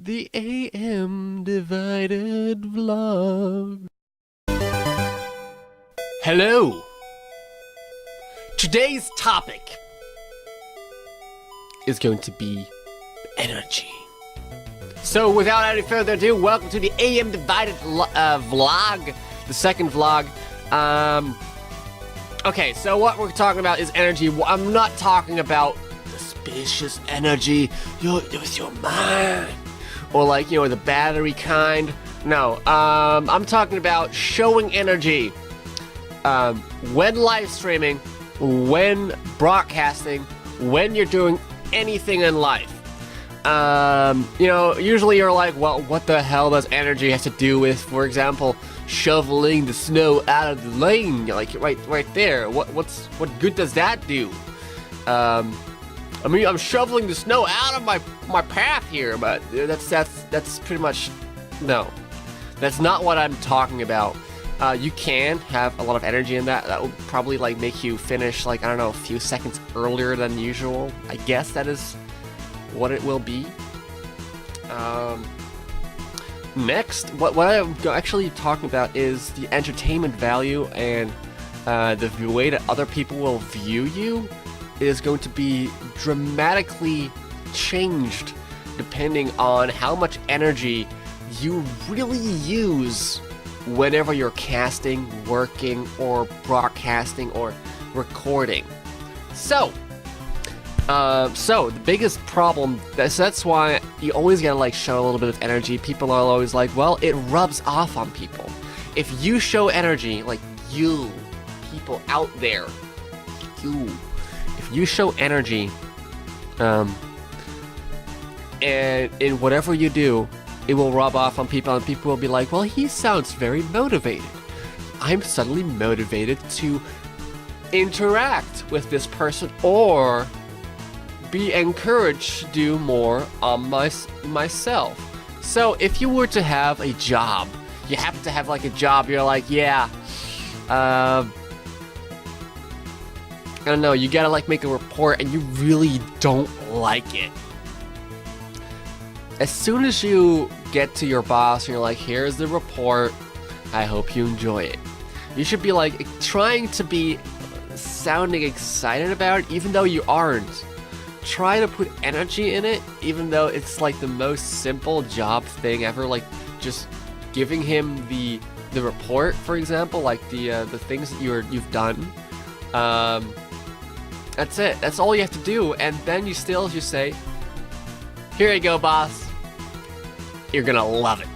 The aMdivided vlog. Hello. Today's topic is going to be energy. So without any further ado, welcome to the aMdivided vlog, the second vlog. Okay, so what we're talking about is energy. I'm not talking about the spacious energy with your mind, or like, you know, the battery kind. No, I'm talking about showing energy when live streaming, when broadcasting, when you're doing anything in life. You know, usually you're like, well, what the hell does energy have to do with, for example, shoveling the snow out of the lane? Like right there. What good does that do? I mean, I'm shoveling the snow out of my path here, but that's pretty much no. That's not what I'm talking about. You can have a lot of energy in that. That will probably like make you finish, like, I don't know, a few seconds earlier than usual. I guess that is what it will be. Next, what I'm actually talking about is the entertainment value, and the way that other people will view you is going to be dramatically changed depending on how much energy you really use whenever you're casting, working, or broadcasting, or recording. So the biggest problem, that's why you always gotta like show a little bit of energy. People are always like, well, it rubs off on people. If you show energy, like you, people out there, if you show energy, and in whatever you do, it will rub off on people, and people will be like, well, he sounds very motivated. I'm suddenly motivated to interact with this person, or be encouraged to do more on myself. So if you were to have a job, you happen to have like a job, you're like, yeah, I don't know, you gotta like make a report and you really don't like it. As soon as you get to your boss and you're like, here's the report, I hope you enjoy it. You should be like trying to be sounding excited about it, even though you aren't. Try to put energy in it, even though it's like the most simple job thing ever, like just giving him the report, for example, like the things that you've done. That's it. That's all you have to do, and then you just say, here you go, boss. You're gonna love it.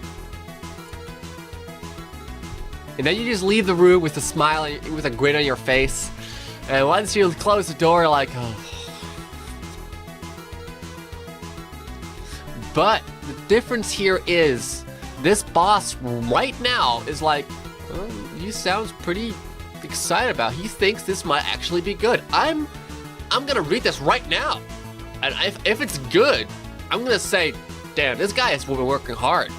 And then you just leave the room with a smile, with a grin on your face. And once you close the door, like, oh. But the difference here is, this boss right now is like, well, he sounds pretty excited about it. He thinks this might actually be good. I'm gonna read this right now. And if it's good, I'm gonna say, damn, this guy has been working hard.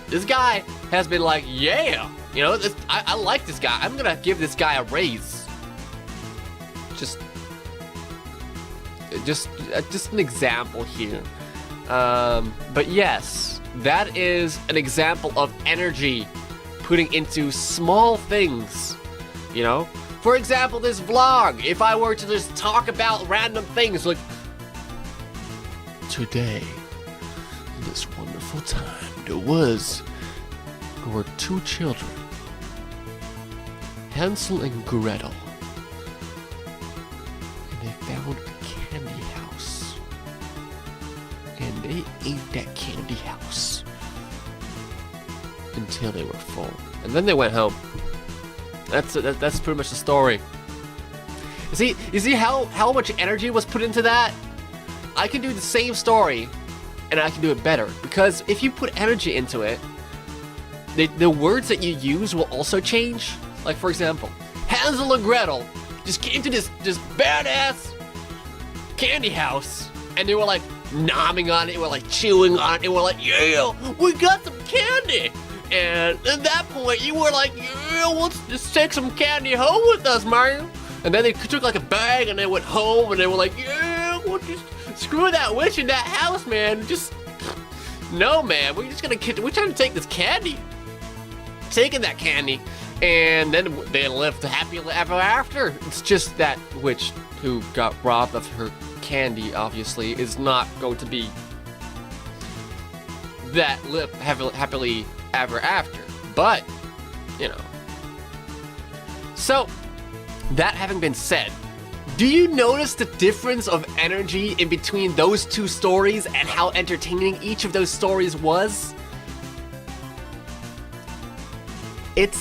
This guy has been like, yeah, you know, I like this guy. I'm gonna give this guy a raise. Just an example here. But yes, that is an example of energy putting into small things, you know? For example, this vlog, if I were to just talk about random things like, today, in this wonderful time, there were two children, Hansel and Gretel, and they found a candy house, and they ate that candy house until they were full, and then they went home. That's pretty much the story. You see how much energy was put into that? I can do the same story, and I can do it better, because if you put energy into it, the words that you use will also change. Like, for example, Hansel and Gretel just came to this badass candy house, and they were like nomming on it, they were like chewing on it, they were like, yeah, we got some candy. And at that point, you were like, yeah, let's just take some candy home with us, man. And then they took like a bag and they went home and they were like, yeah, we'll just screw that witch in that house, man. Just No, man, we're trying to take this candy. Taking that candy, and then they lived happily ever after. It's just that witch who got robbed of her candy, obviously, is not going to be that live happily ever after. But, you know. So, that having been said, do you notice the difference of energy in between those two stories and how entertaining each of those stories was? It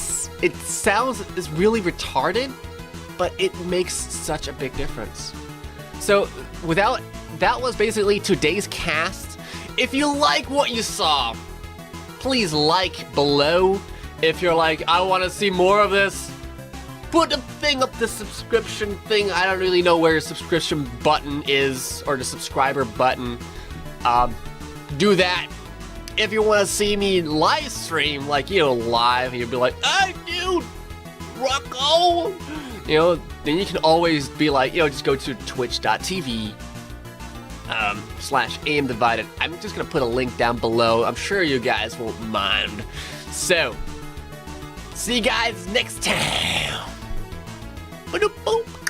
sounds really retarded, but it makes such a big difference. So, that was basically today's cast. If you like what you saw, please like below. If you're like, I want to see more of this, put the thing up, the subscription thing. I don't really know where your subscription button is, or the subscriber button. Do that. If you want to see me live stream, like, you know, live, and you'll be like, hey, dude, Rocco, you know, then you can always be like, you know, just go to twitch.tv /aMdivided. I'm just gonna put a link down below. I'm sure you guys won't mind. So, see you guys next time. Boop.